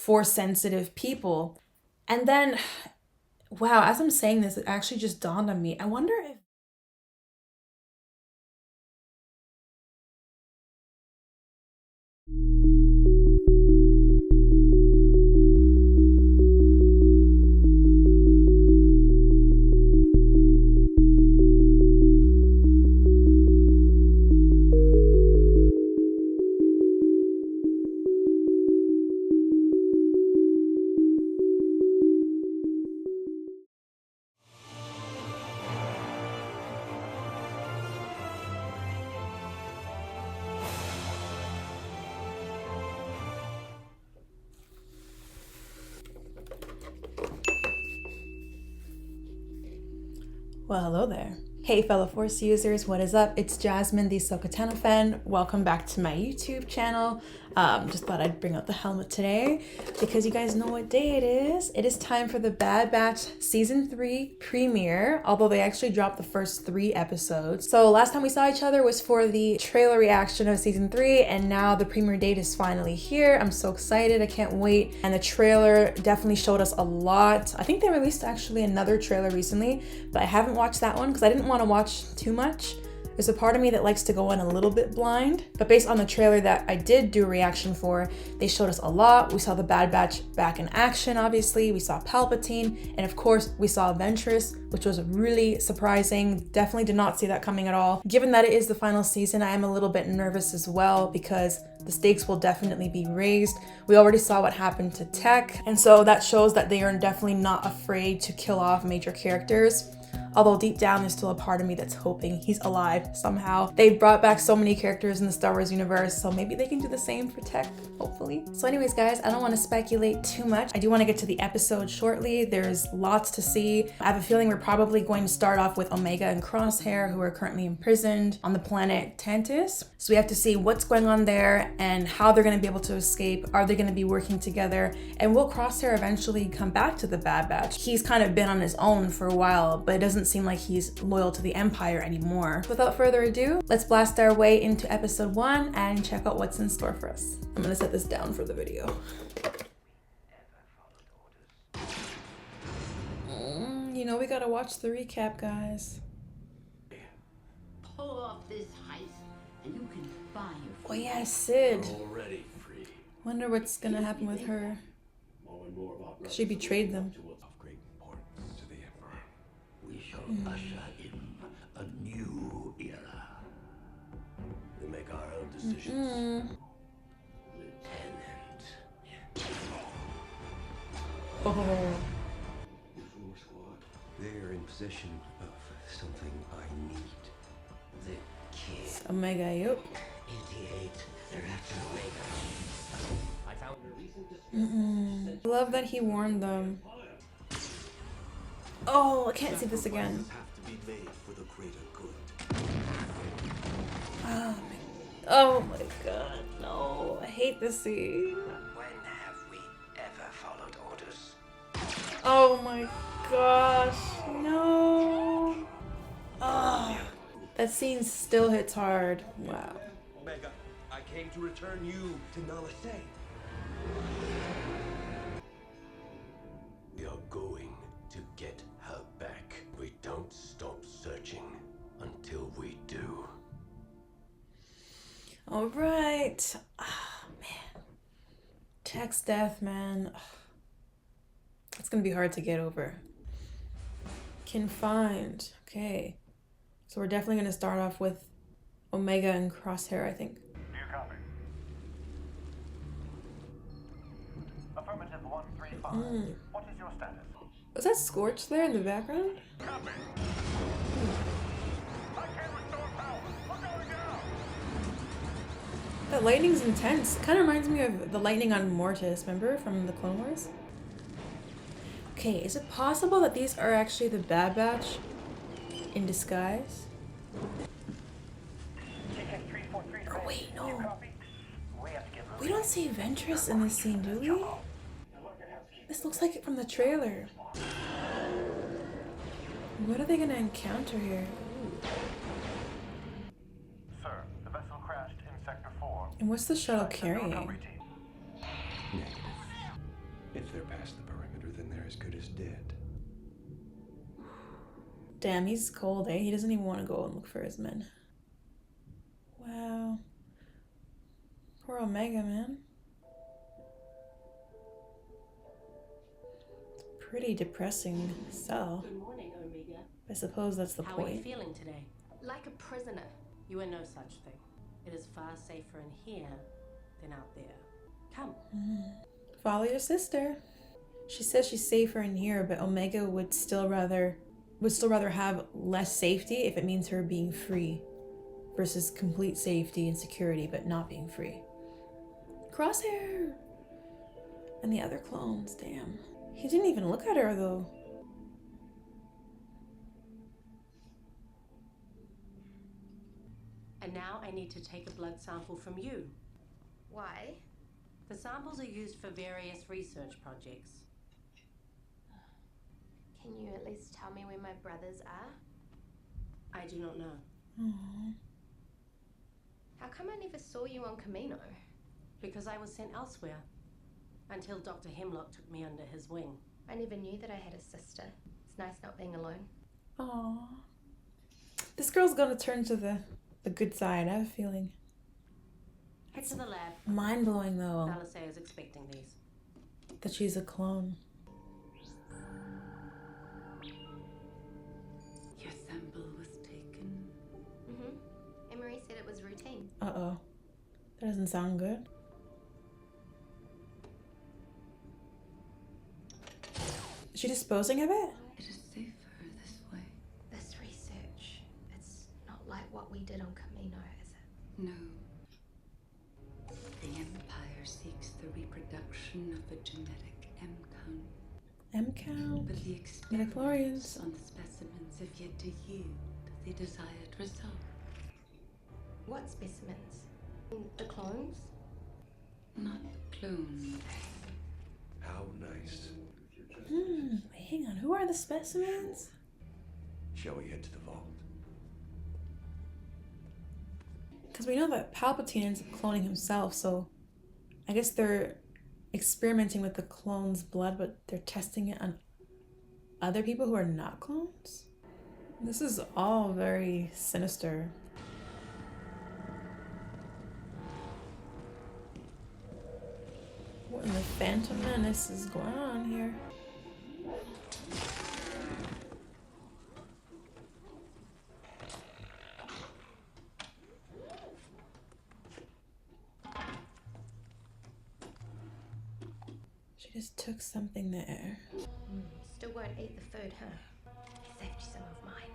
force sensitive people. And then, wow, as I'm saying this, it actually just dawned on me. I wonder if well, hello there. Hey fellow Force users, what is up? It's Jasmine, the Sokatana fan. Welcome back to my YouTube channel. Just thought I'd bring out the helmet today because you guys know what day it is. It is time for the Bad Batch Season 3 premiere, although they actually dropped the first 3 episodes. So last time we saw each other was for the trailer reaction of Season 3, and now the premiere date is finally here. I'm so excited, I can't wait. And the trailer definitely showed us a lot. I think they released actually another trailer recently, but I haven't watched that one because I didn't want to watch too much. There's a part of me that likes to go in a little bit blind, but based on the trailer that I did do a reaction for, they showed us a lot. We saw the Bad Batch back in action, obviously. We saw Palpatine, and of course, we saw Ventress, which was really surprising. Definitely did not see that coming at all. Given that it is the final season, I am a little bit nervous as well because the stakes will definitely be raised. We already saw what happened to Tech, and so that shows that they are definitely not afraid to kill off major characters. Although deep down, there's still a part of me that's hoping he's alive somehow. They've brought back so many characters in the Star Wars universe, so maybe they can do the same for Tech, hopefully. So anyways, guys, I don't want to speculate too much. I do want to get to the episode shortly. There's lots to see. I have a feeling we're probably going to start off with Omega and Crosshair, who are currently imprisoned on the planet Tantus. So we have to see what's going on there and how they're going to be able to escape. Are they going to be working together? And will Crosshair eventually come back to the Bad Batch? He's kind of been on his own for a while, but it doesn't seem like he's loyal to the Empire anymore. Without further ado, let's blast our way into episode 1 and check out what's in store for us. I'm gonna set this down for the video. You know we gotta watch the recap, guys. Pull off this heist and you can buy your Oh yeah, Sid. Already free. Wonder what's gonna happen with her. She betrayed them. Of great importance to the Emperor. We shall usher in a new era. We make our own decisions. Lieutenant. Oh. They're in possession of something I need. The kid. Omega, yep. 88. They're after Omega. I found a recent I love that he warned them. Oh, I can't see this again. Have to be made for the greater good. Oh my god, no. I hate this scene. When have we ever followed orders? Oh my gosh, no. Oh, that scene still hits hard. Wow. Omega, I came to return you to Nalase. We are going to get her back. We don't stop searching until we do. All right. Oh, man. Tech's death, man. It's gonna be hard to get over. Confined. Okay. So we're definitely gonna start off with Omega and Crosshair, I think. Do you copy? Affirmative 135. What is your status? Was that Scorch there in the background? Copy. I can't restore power. We're going down. That lightning's intense. It kind of reminds me of the lightning on Mortis, remember, from the Clone Wars? Okay, is it possible that these are actually the Bad Batch in disguise? Oh, wait, no. We don't see Ventress in this scene, do we? This looks like it from the trailer. What are they gonna encounter here? Ooh. Sir, the vessel crashed in Sector 4. And what's the shuttle Select the carrying? recovery team. Negative. If they're past the perimeter, then they're as good as dead. Damn, he's cold, eh? He doesn't even want to go and look for his men. Wow. Poor Omega, man. Pretty depressing cell. Good morning, Omega. I suppose that's the How are you point. feeling today? Like a prisoner. You are no such thing. It is far safer in here than out there. Come. Follow your sister. She says she's safer in here, but Omega would still rather have less safety if it means her being free versus complete safety and security but not being free. Crosshair! And the other clones, damn. He didn't even look at her though. And now I need to take a blood sample from you. Why? The samples are used for various research projects. Can you at least tell me where my brothers are? I do not know. Aww. How come I never saw you on Camino? Because I was sent elsewhere. Until Dr. Hemlock took me under his wing. I never knew that I had a sister. It's nice not being alone. Aww. This girl's gonna turn to the good side, I have a feeling. Head to the lab. Mind blowing though Alisea is expecting these. that she's a clone. Your sample was taken. Emerie said it was routine. Uh-oh. That doesn't sound good. Is she disposing of it? It is safer this way. This research, it's not like what we did on Camino, is it? No. The Empire seeks the reproduction of a genetic M count. M count. But the Midichlorians. experiments on the specimens have yet to yield the desired result. What specimens? The clones? Not cloned. How nice. Hang on. Who are the specimens? Shall we head to the vault? Because we know that Palpatine ends up cloning himself, so I guess they're experimenting with the clone's blood, but they're testing it on other people who are not clones? This is all very sinister. What in the Phantom Menace is going on here? She just took something there. Still won't eat the food, huh? I saved you some of mine.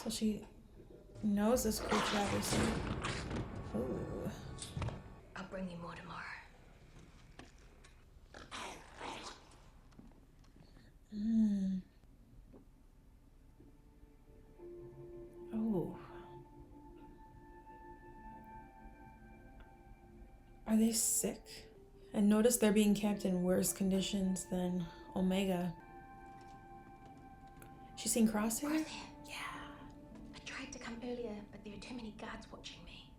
So she knows this creature, obviously. Ooh. I'll bring you more tomorrow. Oh. Are they sick? And notice they're being kept in worse conditions than Omega. She's seen Crosshair? Crosshair? Yeah. I tried to come earlier, but there are too many guards watching me.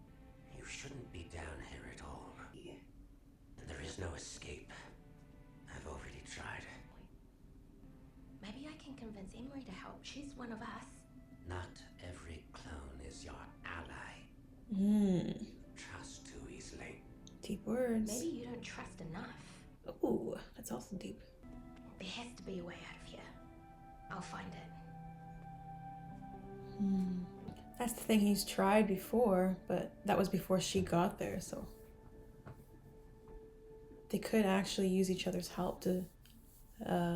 You shouldn't be down here at all. There is no escape. I've already tried. Maybe I can convince Emerie to help. She's one of us. Not every clone is your ally. Trust too easily. Deep words. Maybe you don't trust enough. Ooh, that's also deep. There has to be a way out of here. I'll find it. That's the thing, he's tried before, but that was before she got there, so they could actually use each other's help to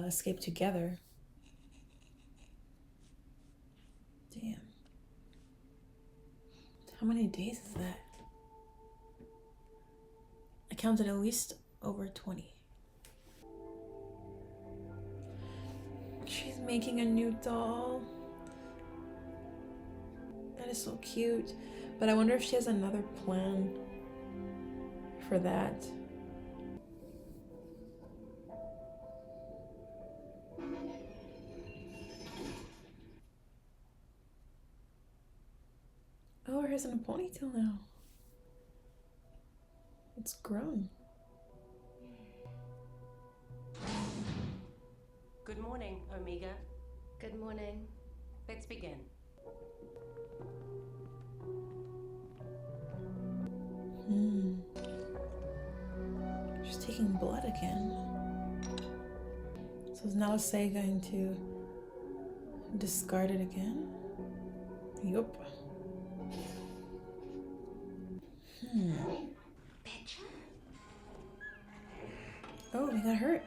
escape together. Damn. How many days is that? I counted at least over 20. She's making a new doll. That is so cute. But I wonder if she has another plan for that. Oh, her hair's in a ponytail now. It's grown. Good morning, Omega. Good morning. Let's begin. She's taking blood again. So is now Say going to discard it again? Yup. Betcha? Oh, he got hurt.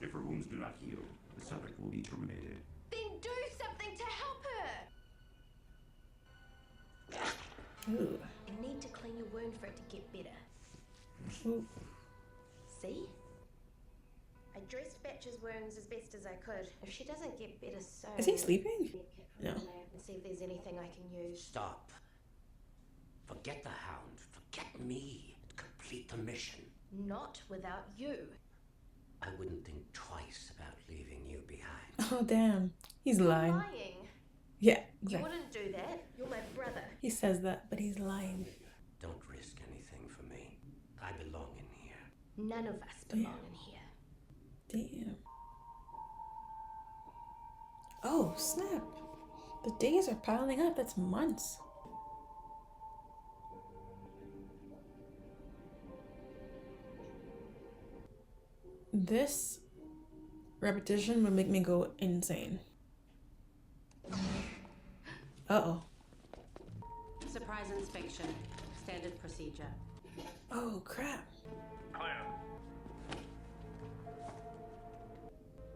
If her wounds do not heal, the subject will be terminated. Then do something to help her! Ooh. You need to clean your wound for it to get better. Ooh. See? I dressed Betcha's wounds as best as I could. If she doesn't get better soon... Is he sleeping? No. And see if there's anything I can use. Stop. Forget the Hound. Forget me. Complete the mission. Not without you. I wouldn't think twice about leaving you behind. Oh, damn. He's lying. Lying. Yeah, You exactly. wouldn't do that. You're my brother. He says that, but he's lying. Don't risk anything for me. I belong in here. None of us belong in here. Damn. Oh, snap. The days are piling up. That's months. This repetition would make me go insane. Uh-oh. Surprise inspection. Standard procedure. Oh, crap. Clear.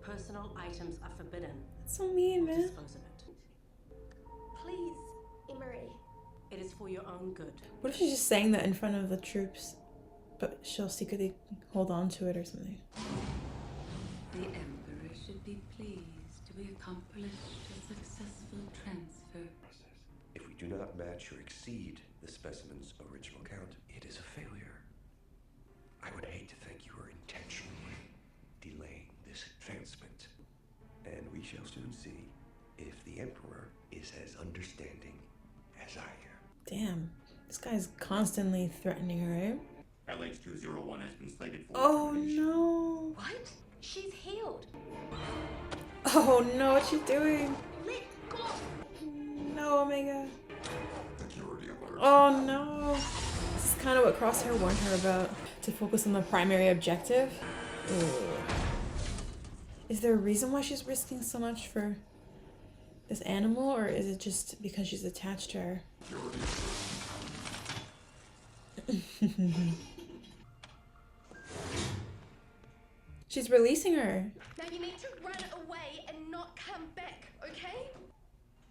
Personal items are forbidden. That's so mean, man. Dispose of it. Please, Emerie. It is for your own good. What if she's just saying that in front of the troops, but she'll secretly hold on to it or something? The Emperor should be pleased. We accomplished a successful transfer. If we do not match or exceed the specimen's original count, it is a failure. I would hate to think you were intentionally delaying this advancement. And we shall soon see if the Emperor is as understanding as I am. Damn. This guy's constantly threatening her, eh? LH-201 has been slated for Oh, termination. no. What? She's healed. Oh, no. What's she doing? Let go. No, Omega. Security alert. Oh no. This is kind of what Crosshair warned her about. To focus on the primary objective. Ugh. Is there a reason why she's risking so much for this animal, or is it just because she's attached to her? She's releasing her. Now you need to run away and not come back, okay?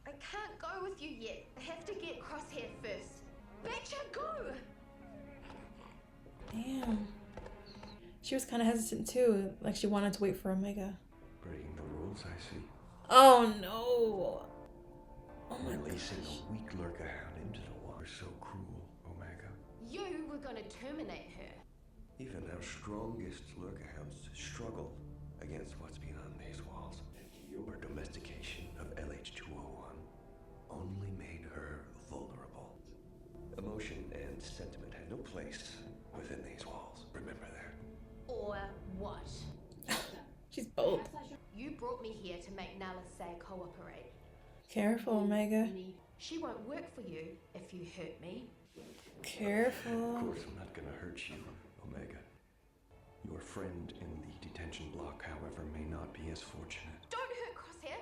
I can't go with you yet. I have to get Crosshair first. Betcha, go! Damn. She was kind of hesitant too, like she wanted to wait for Omega. Breaking the rules, I see. Oh no! Oh my Releasing gosh. a weak lurker-hound into the water. So cruel, Omega. You were gonna terminate her. Even our strongest lurker-hounds struggle against what's beyond these walls. Your domestication of LH-201 only made her vulnerable. Emotion and sentiment had no place within these walls. Remember that. Or what? She's bold. You brought me here to make Nala say cooperate. Careful, Omega. She won't work for you if you hurt me. Of Careful. course, I'm not gonna hurt you, Omega. Your friend in the detention block, however, may not be as fortunate. Don't hurt Crosshair.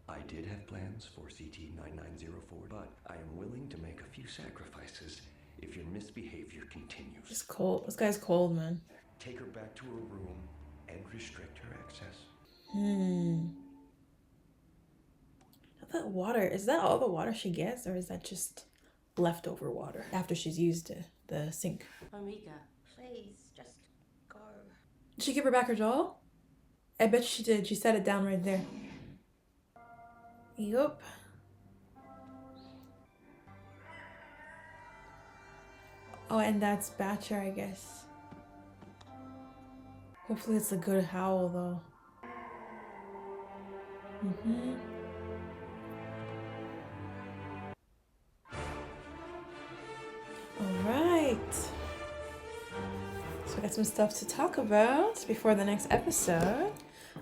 I did have plans for CT-9904, but I am willing to make a few sacrifices if your misbehavior continues. It's cold. This guy's cold, man. Take her back to her room and restrict her access. That water, is that all the water she gets, or is that just leftover water after she's used the sink? Omega. Please, just go. Did she give her back her doll? I bet she did. She set it down right there. Yup. Oh, and that's Batcher, I guess. Hopefully it's a good howl, though. Alright. So we got some stuff to talk about before the next episode.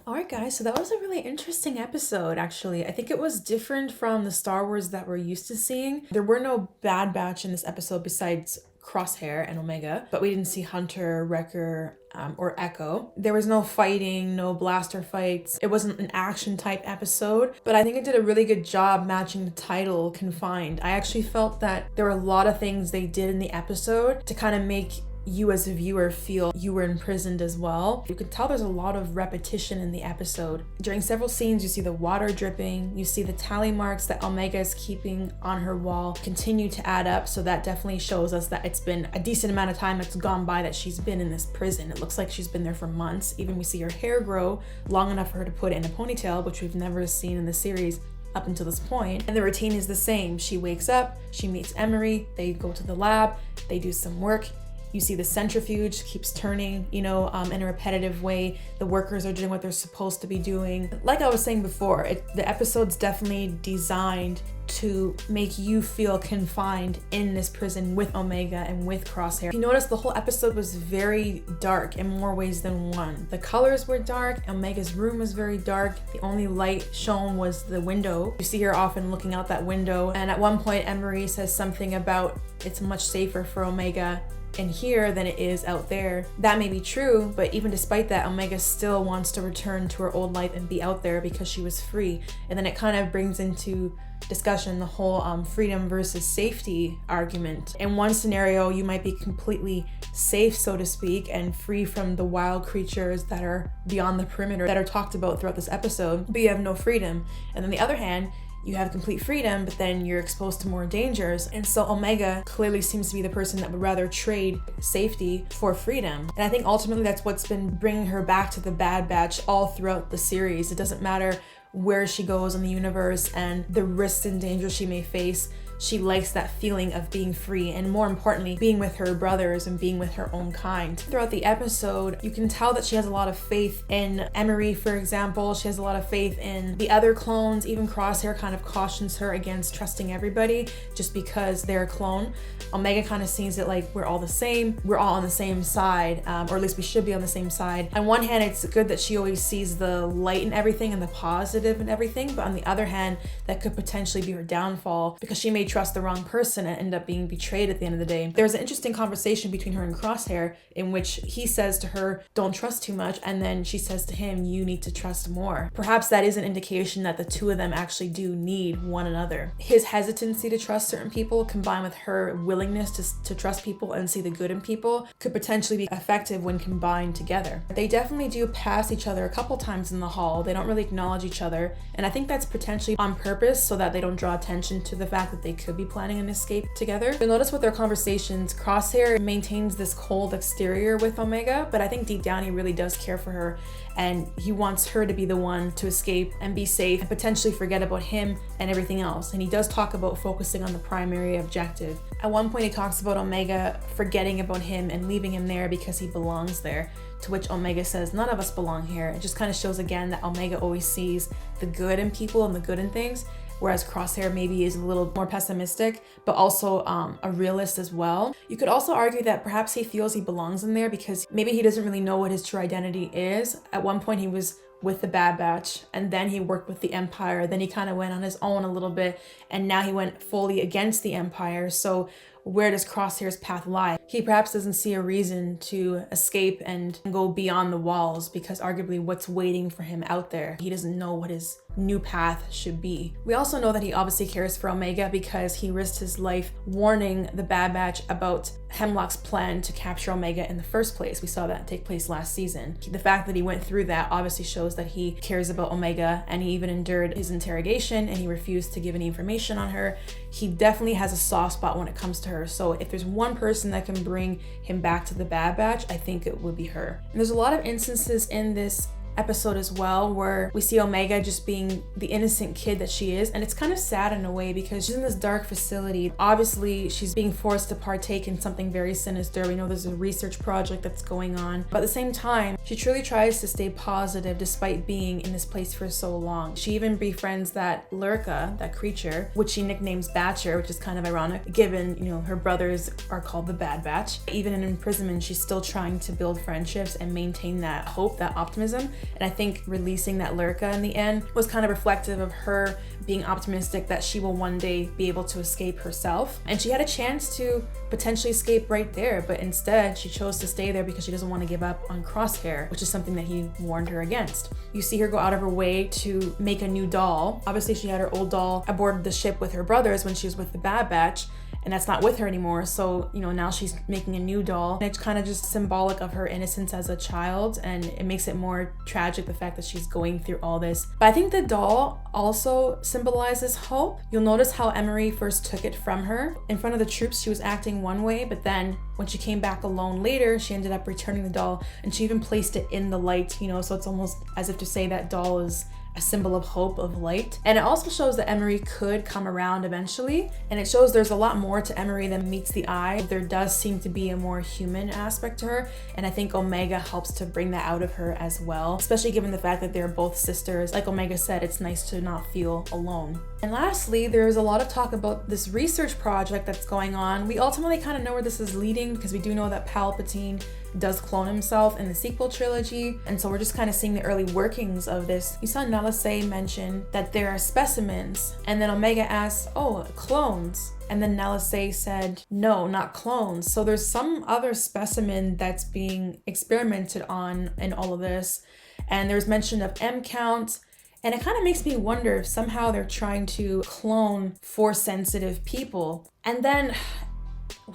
Alright guys, so that was a really interesting episode actually. I think it was different from the Star Wars that we're used to seeing. There were no Bad Batch in this episode besides Crosshair and Omega, but we didn't see Hunter, Wrecker, or Echo. There was no fighting, no blaster fights. It wasn't an action type episode, but I think it did a really good job matching the title, Confined. I actually felt that there were a lot of things they did in the episode to kind of make you as a viewer feel you were imprisoned as well. You could tell there's a lot of repetition in the episode. During several scenes, you see the water dripping, you see the tally marks that Omega is keeping on her wall continue to add up, so that definitely shows us that it's been a decent amount of time that's gone by that she's been in this prison. It looks like she's been there for months. Even we see her hair grow long enough for her to put it in a ponytail, which we've never seen in the series up until this point. And the routine is the same. She wakes up, she meets Emerie, they go to the lab, they do some work. You see the centrifuge keeps turning, in a repetitive way. The workers are doing what they're supposed to be doing. Like I was saying before, the episode's definitely designed to make you feel confined in this prison with Omega and with Crosshair. You notice the whole episode was very dark in more ways than one. The colors were dark, Omega's room was very dark. The only light shown was the window. You see her often looking out that window, and at one point Emerie says something about it's much safer for Omega in here than it is out there. That may be true, but even despite that, Omega still wants to return to her old life and be out there because she was free. And then it kind of brings into discussion the whole freedom versus safety argument. In one scenario, you might be completely safe, so to speak, and free from the wild creatures that are beyond the perimeter that are talked about throughout this episode, but you have no freedom. And on the other hand, you have complete freedom, but then you're exposed to more dangers. And so Omega clearly seems to be the person that would rather trade safety for freedom. And I think ultimately that's what's been bringing her back to the Bad Batch all throughout the series. It doesn't matter where she goes in the universe and the risks and dangers she may face. She likes that feeling of being free, and more importantly, being with her brothers and being with her own kind. Throughout the episode, you can tell that she has a lot of faith in Emerie, for example. She has a lot of faith in the other clones. Even Crosshair kind of cautions her against trusting everybody just because they're a clone. Omega kind of sees it like we're all the same. We're all on the same side, or at least we should be on the same side. On one hand, it's good that she always sees the light in everything and the positive in everything, but on the other hand, that could potentially be her downfall because she may trust the wrong person and end up being betrayed at the end of the day. There's an interesting conversation between her and Crosshair in which he says to her, don't trust too much, and then she says to him, you need to trust more. Perhaps that is an indication that the two of them actually do need one another. His hesitancy to trust certain people combined with her willingness to trust people and see the good in people could potentially be effective when combined together. They definitely do pass each other a couple times in the hall. They don't really acknowledge each other, and I think that's potentially on purpose so that they don't draw attention to the fact that they could be planning an escape together. You'll notice with their conversations, Crosshair maintains this cold exterior with Omega, but I think deep down he really does care for her, and he wants her to be the one to escape and be safe and potentially forget about him and everything else. And he does talk about focusing on the primary objective. At one point he talks about Omega forgetting about him and leaving him there because he belongs there, to which Omega says none of us belong here. It just kind of shows again that Omega always sees the good in people and the good in things, whereas Crosshair maybe is a little more pessimistic, but also a realist as well. You could also argue that perhaps he feels he belongs in there because maybe he doesn't really know what his true identity is. At one point he was with the Bad Batch, and then he worked with the Empire, then he kind of went on his own a little bit, and now he went fully against the Empire. So where does Crosshair's path lie? He perhaps doesn't see a reason to escape and go beyond the walls because arguably what's waiting for him out there. He doesn't know what his new path should be. We also know that he obviously cares for Omega because he risked his life warning the Bad Batch about Hemlock's plan to capture Omega in the first place. We saw that take place last season. The fact that he went through that obviously shows that he cares about Omega, and he even endured his interrogation and he refused to give any information on her. He definitely has a soft spot when it comes to her. So if there's one person that can bring him back to the Bad Batch, I think it would be her. And there's a lot of instances in this episode as well where we see Omega just being the innocent kid that she is, and it's kind of sad in a way because she's in this dark facility. Obviously she's being forced to partake in something very sinister. We know there's a research project that's going on, but at the same time she truly tries to stay positive despite being in this place for so long. She even befriends that Lurka, that creature, which she nicknames Batcher, which is kind of ironic given her brothers are called the Bad Batch. Even in imprisonment she's still trying to build friendships and maintain that hope, that optimism. And I think releasing that Lurka in the end was kind of reflective of her being optimistic that she will one day be able to escape herself. And she had a chance to potentially escape right there, but instead she chose to stay there because she doesn't want to give up on Crosshair, which is something that he warned her against. You see her go out of her way to make a new doll. Obviously she had her old doll aboard the ship with her brothers when she was with the Bad Batch, and that's not with her anymore. So, you know, now she's making a new doll. And it's kind of just symbolic of her innocence as a child, and it makes it more tragic, the fact that she's going through all this. But I think the doll also symbolizes hope. You'll notice how Emerie first took it from her. In front of the troops, she was acting one way, but then when she came back alone later, she ended up returning the doll, and she even placed it in the light, you know, so it's almost as if to say that doll is a symbol of hope, of light. And it also shows that Emerie could come around eventually, and it shows there's a lot more to Emerie than meets the eye. There does seem to be a more human aspect to her, and I think Omega helps to bring that out of her as well, especially given the fact that they're both sisters. Like Omega said, it's nice to not feel alone. And lastly, there's a lot of talk about this research project that's going on. We ultimately kind of know where this is leading, because we do know that Palpatine does clone himself in the sequel trilogy, and so we're just kind of seeing the early workings of this. You saw Nelisay mention that there are specimens, and then Omega asks, oh, clones? And then Nelisay said, no, not clones. So there's some other specimen that's being experimented on in all of this, and there's mention of M count. And it kind of makes me wonder if somehow they're trying to clone Force-sensitive people. And then,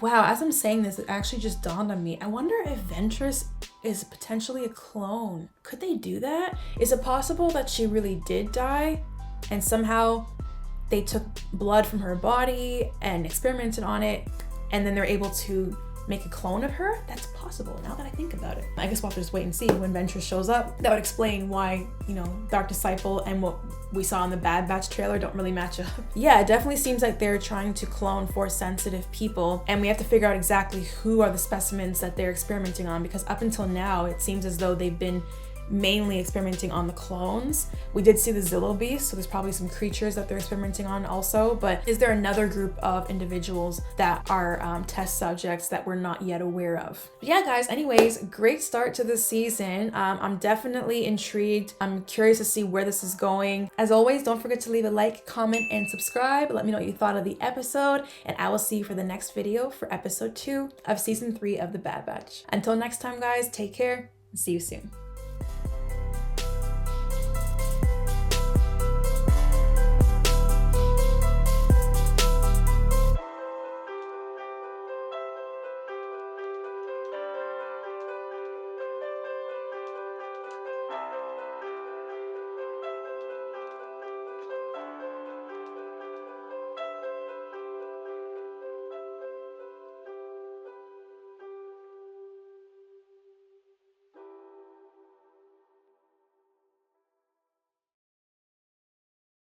wow, as I'm saying this, it actually just dawned on me. I wonder if Ventress is potentially a clone. Could they do that? Is it possible that she really did die and somehow they took blood from her body and experimented on it, and then they're able to make a clone of her? That's possible now that I think about it. I guess we'll have to just wait and see when Ventress shows up. That would explain why, you know, Dark Disciple and what we saw in the Bad Batch trailer don't really match up. Yeah, it definitely seems like they're trying to clone Force-sensitive people, and we have to figure out exactly who are the specimens that they're experimenting on, because up until now, it seems as though they've been mainly experimenting on the clones. We did see the Zillo Beast, so there's probably some creatures that they're experimenting on also, but is there another group of individuals that are test subjects that we're not yet aware of? But yeah, guys, anyways, great start to the season. I'm definitely intrigued. I'm curious to see where this is going. As always, don't forget to leave a like, comment, and subscribe. Let me know what you thought of the episode, and I will see you for the next video for episode 2 of season 3 of The Bad Batch. Until next time, guys, take care and see you soon.